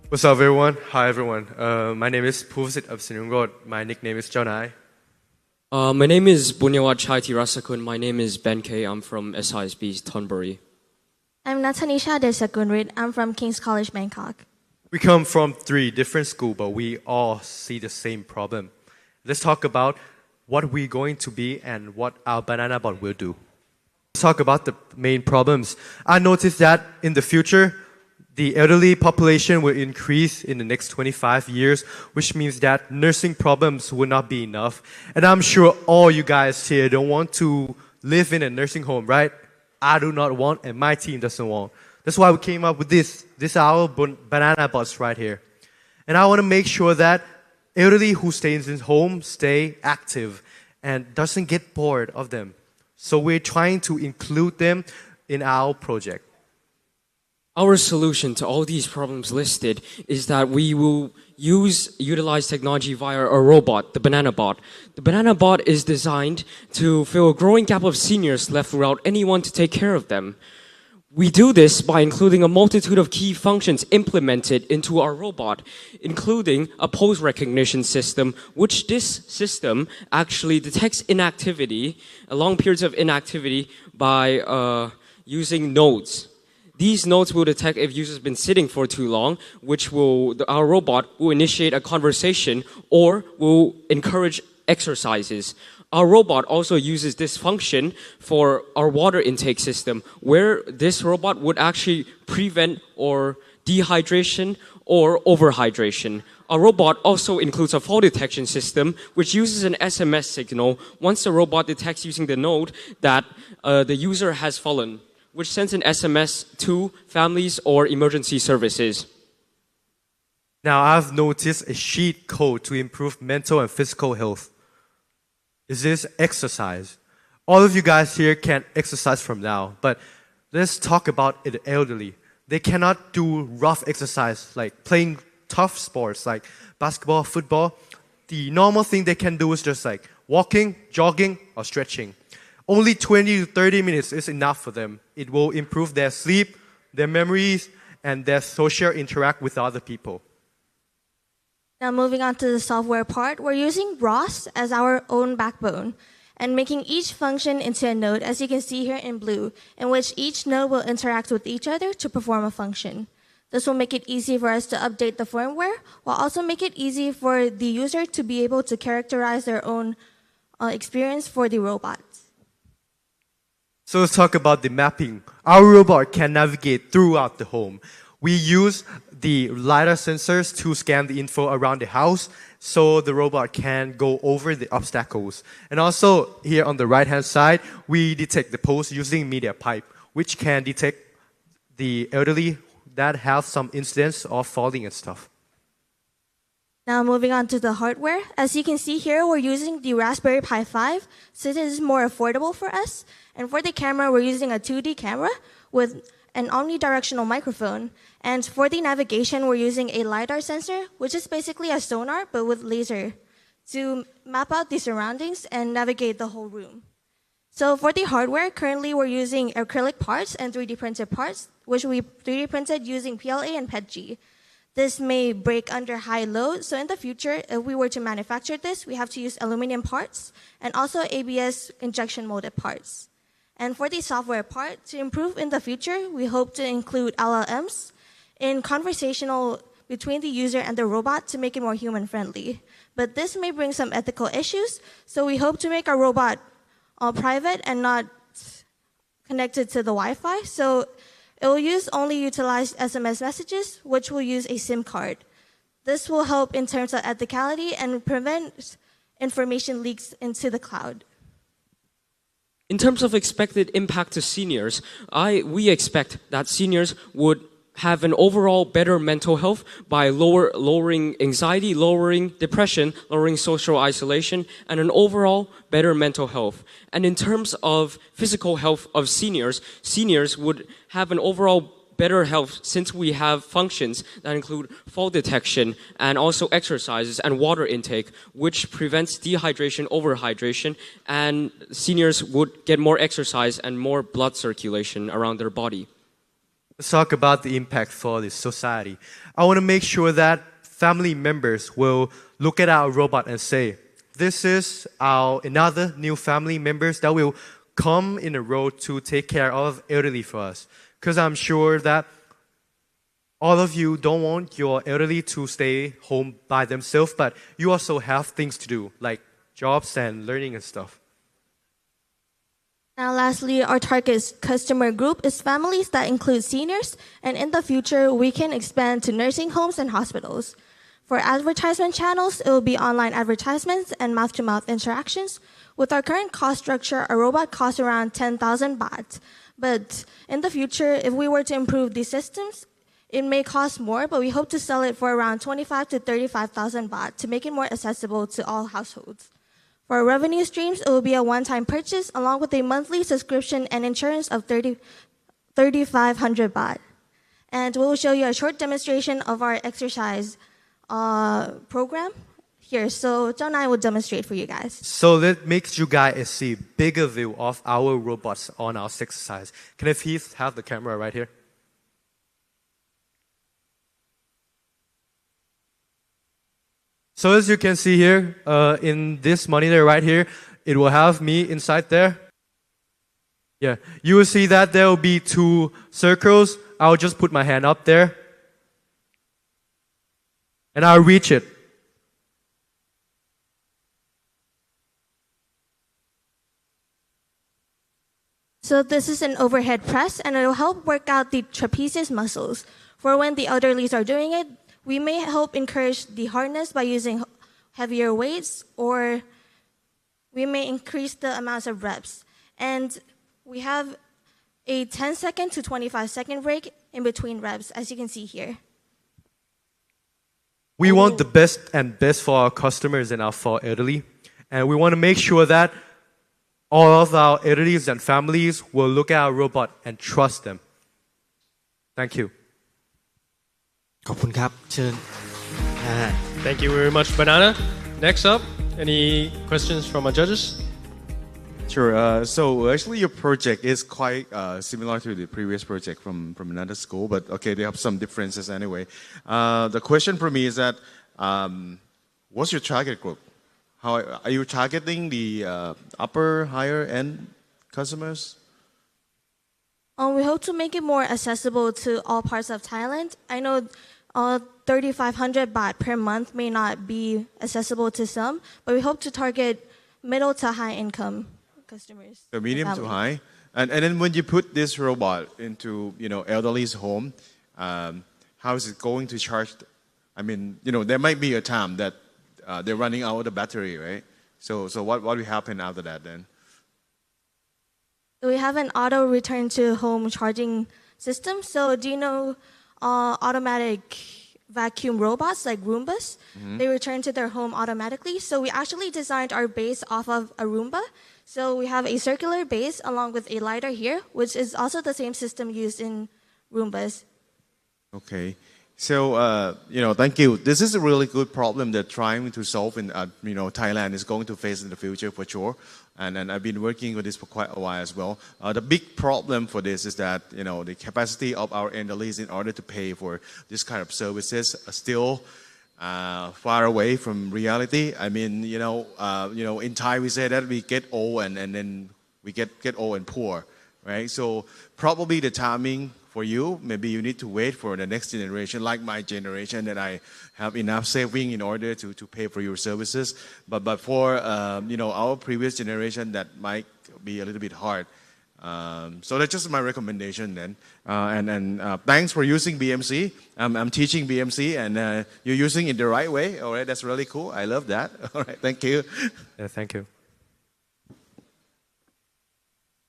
What's up, everyone? Hi, everyone. My name is Puvasit of Sinungod. My nickname is Jonai. My name is Bunyawat Chai Tirasakun. My name is Ben K. I'm from SISB Thonburi. I'm Natanisha Desakunrit. I'm from King's College, Bangkok. We come from 3 different schools, but we all see the same problem. Let's talk about what we're going to be and what our banana bot will do. Let's talk about the main problems. I noticed that in the future, the elderly population will increase in the next 25 years, which means that nursing problems will not be enough. And I'm sure all you guys here don't want to live in a nursing home, right? I do not want, and my team doesn't want. That's why we came up with this. This is our banana bots right here. And I want to make sure that elderly who stays in home stay active and doesn't get bored of them. So we're trying to include them in our project. Our solution to all these problems listed is that we will utilize technology via a robot, the Banana Bot. The Banana Bot is designed to fill a growing gap of seniors left without anyone to take care of them. We do this by including a multitude of key functions implemented into our robot, including a pose recognition system, which this system actually detects inactivity, long periods of inactivity, by using nodes. These nodes will detect if users have been sitting for too long, our robot will initiate a conversation or will encourage exercises. Our robot also uses this function for our water intake system, where this robot would actually prevent or dehydration or overhydration. Our robot also includes a fall detection system, which uses an SMS signal once the robot detects using the node that the user has fallen, which sends an SMS to families or emergency services. Now, I've noticed a cheat code to improve mental and physical health. Is this exercise? All of you guys here can exercise from now, but let's talk about the elderly. They cannot do rough exercise like playing tough sports like basketball, football. The normal thing they can do is just like walking, jogging, or stretching. Only 20 to 30 minutes is enough for them. It will improve their sleep, their memories, and their social interact with other people. Now moving on to the software part, we're using ROS as our own backbone and making each function into a node, as you can see here in blue, in which each node will interact with each other to perform a function. This will make it easy for us to update the firmware, while also make it easy for the user to be able to characterize their own experience for the robot. So let's talk about the mapping. Our robot can navigate throughout the home. We use the LiDAR sensors to scan the info around the house so the robot can go over the obstacles. And also here on the right hand side, we detect the pose using media pipe, which can detect the elderly that have some incidents of falling and stuff. Now moving on to the hardware. As you can see here, we're using the Raspberry Pi 5, so this is more affordable for us. And for the camera, we're using a 2D camera with an omnidirectional microphone. And for the navigation, we're using a LiDAR sensor, which is basically a sonar, but with laser, to map out the surroundings and navigate the whole room. So for the hardware, currently we're using acrylic parts and 3D printed parts, which we 3D printed using PLA and PETG. This may break under high load, so in the future, if we were to manufacture this, we have to use aluminum parts and also ABS injection molded parts. And for the software part, to improve in the future, we hope to include LLMs in conversational between the user and the robot to make it more human-friendly. But this may bring some ethical issues, so we hope to make our robot private and not connected to the Wi-Fi. So it will only utilize SMS messages, which will use a SIM card. This will help in terms of ethicality and prevent information leaks into the cloud. In terms of expected impact to seniors, we expect that seniors would have an overall better mental health by lowering anxiety, lowering depression, lowering social isolation, and an overall better mental health. And in terms of physical health of seniors would have an overall better health since we have functions that include fall detection and also exercises and water intake, which prevents dehydration, overhydration, and seniors would get more exercise and more blood circulation around their body. Let's talk about the impact for the society. I want to make sure that family members will look at our robot and say, this is our another new family members that will come in a row to take care of elderly for us. Because I'm sure that all of you don't want your elderly to stay home by themselves, but you also have things to do, like jobs and learning and stuff. Now, lastly, our target customer group is families that include seniors, and in the future, we can expand to nursing homes and hospitals. For advertisement channels, it will be online advertisements and mouth-to-mouth interactions. With our current cost structure, a robot costs around 10,000 baht. But in the future, if we were to improve these systems, it may cost more, but we hope to sell it for around 25 to 35,000 baht to make it more accessible to all households. For our revenue streams, it will be a one-time purchase along with a monthly subscription and insurance of 3,500 baht. And we will show you a short demonstration of our exercise program here. So Zhao and I will demonstrate for you guys. So that makes you guys see bigger view of our robots on our exercise. Can I please have the camera right here? So as you can see here, in this monitor right here, it will have me inside there. Yeah, you will see that there will be two circles. I'll just put my hand up there. And I'll reach it. So this is an overhead press, and it will help work out the trapezius muscles. For when the elderlies are doing it, we may help encourage the hardness by using heavier weights, or we may increase the amounts of reps. And we have a 10-second to 25-second break in between reps, as you can see here. We want the best and best for our customers and for elderly. And we want to make sure that all of our elderlies and families will look at our robot and trust them. Thank you. ขอบคุณครับเชิญ Thank you very much, Banana. Next up, any questions from our judges? Sure. So actually, your project is quite similar to the previous project from another school, but okay, they have some differences anyway. The question for me is that, what's your target group? How are you targeting the upper, higher end customers? We hope to make it more accessible to all parts of Thailand. I know 3,500 baht per month may not be accessible to some, but we hope to target middle to high income customers. So medium to high. And then when you put this robot into elderly's home, how is it going to charge? I mean, there might be a time that they're running out of the battery, right? So what will happen after that then? We have an auto return to home charging system. So do you know automatic vacuum robots like Roombas? Mm-hmm. They return to their home automatically. So we actually designed our base off of a Roomba. So we have a circular base along with a lidar here, which is also the same system used in Roombas. Okay. So, thank you. This is a really good problem that trying to solve in, Thailand is going to face in the future for sure. And I've been working with this for quite a while as well. The big problem for this is that, the capacity of our elderlies in order to pay for this kind of services are still far away from reality. I mean, in Thai we say that we get old and then we get old and poor, right? So probably the timing for you, maybe you need to wait for the next generation, like my generation, that I have enough saving in order to pay for your services. But for our previous generation, that might be a little bit hard. So that's just my recommendation then. And thanks for using BMC. I'm teaching BMC, and you're using it the right way. All right, that's really cool. I love that. All right, thank you. Yeah, thank you.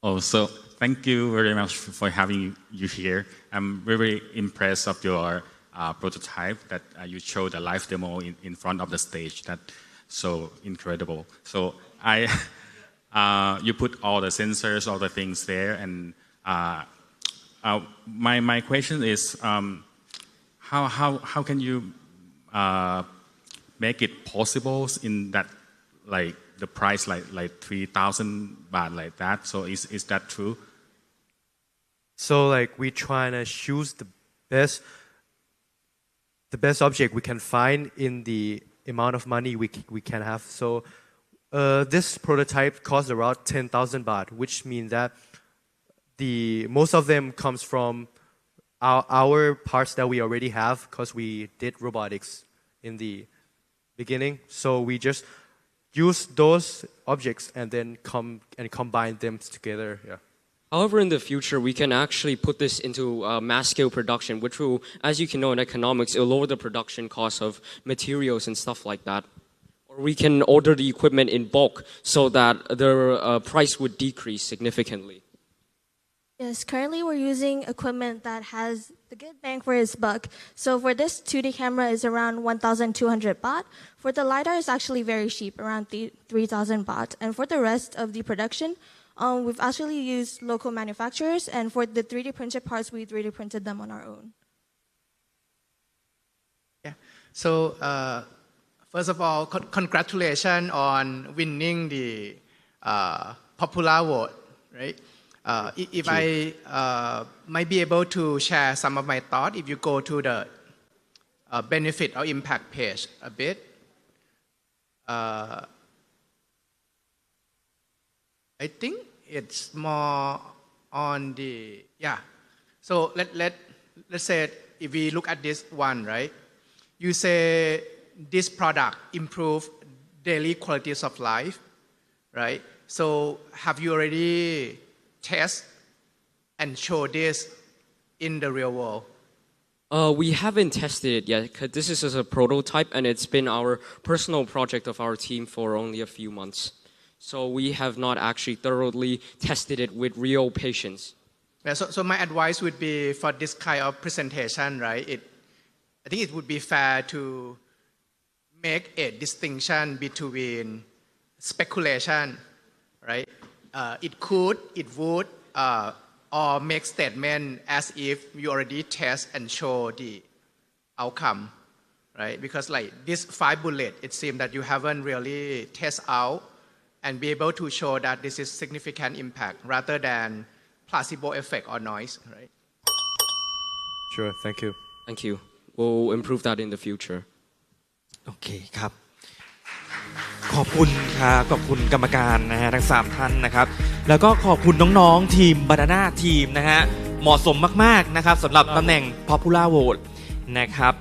Also, thank you very much for having you here. I'm very impressed of your prototype that you showed a live demo in front of the stage. That's so incredible. So you put all the sensors, all the things there, and my question is, how can you make it possible in that the price like 3,000 baht like that? So is that true? So like we trying to choose the best object we can find in the amount of money we can have. So this prototype costs around 10,000 baht, which means that most of them comes from our parts that we already have because we did robotics in the beginning. So we just use those objects and then combine them together. Yeah. However, in the future, we can actually put this into mass scale production, which will, as you can know in economics, it will lower the production cost of materials and stuff like that. Or we can order the equipment in bulk so that the price would decrease significantly. Yes, currently we're using equipment that has the good bang for its buck. So for this 2D camera is around 1,200 baht. For the LiDAR is actually very cheap, around 3,000 baht. And for the rest of the production, we've actually used local manufacturers, and for the 3D printed parts, we 3D printed them on our own. Yeah. So first of all, congratulations on winning the popular vote, right? If I might be able to share some of my thoughts, if you go to the benefit or impact page a bit. I think it's more on the, yeah. So let's say if we look at this one, right? You say this product improve daily qualities of life, right? So have you already test and show this in the real world? We haven't tested it yet because this is just a prototype and it's been our personal project of our team for only a few months. So we have not actually thoroughly tested it with real patients. Yeah, so my advice would be for this kind of presentation, right? I think it would be fair to make a distinction between speculation, right? It could, it would, or make statement as if you already test and show the outcome, right? Because like this 5 bullet, it seems that you haven't really test out and be able to show that this is significant impact rather than placebo effect or noise, right? Sure, thank you. Thank you. We'll improve that in the future. โอเคครับขอบคุณครับขอบคุณกรรมการนะฮะทั้ง3ท่านนะครับแล้วก็ขอบคุณน้องๆทีม Banana ทีมนะฮะเหมาะสมมากๆนะครับสำหรับตำแหน่ง Popular Vote นะครับ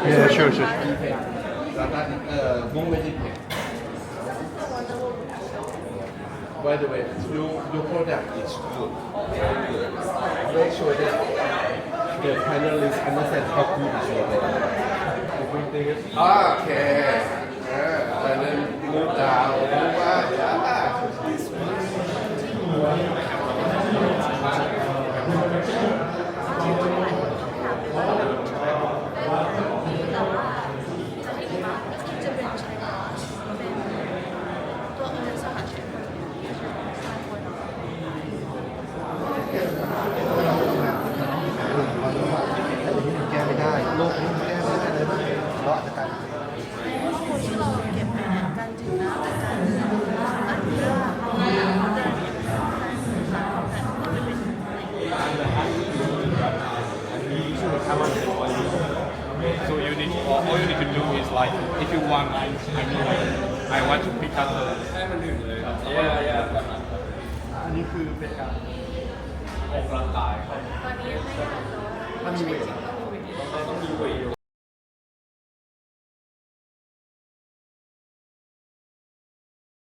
Yeah, sure. By the way, your product is good. Make sure that the panelists understand how good is your product. Okay. And then move down. So all you need to do is like, if you want, I mean like I want to pick up ให้มันถึงเลยครับ อันนี้คือเป็นการออกกำลังกายครับถ้ามีเวท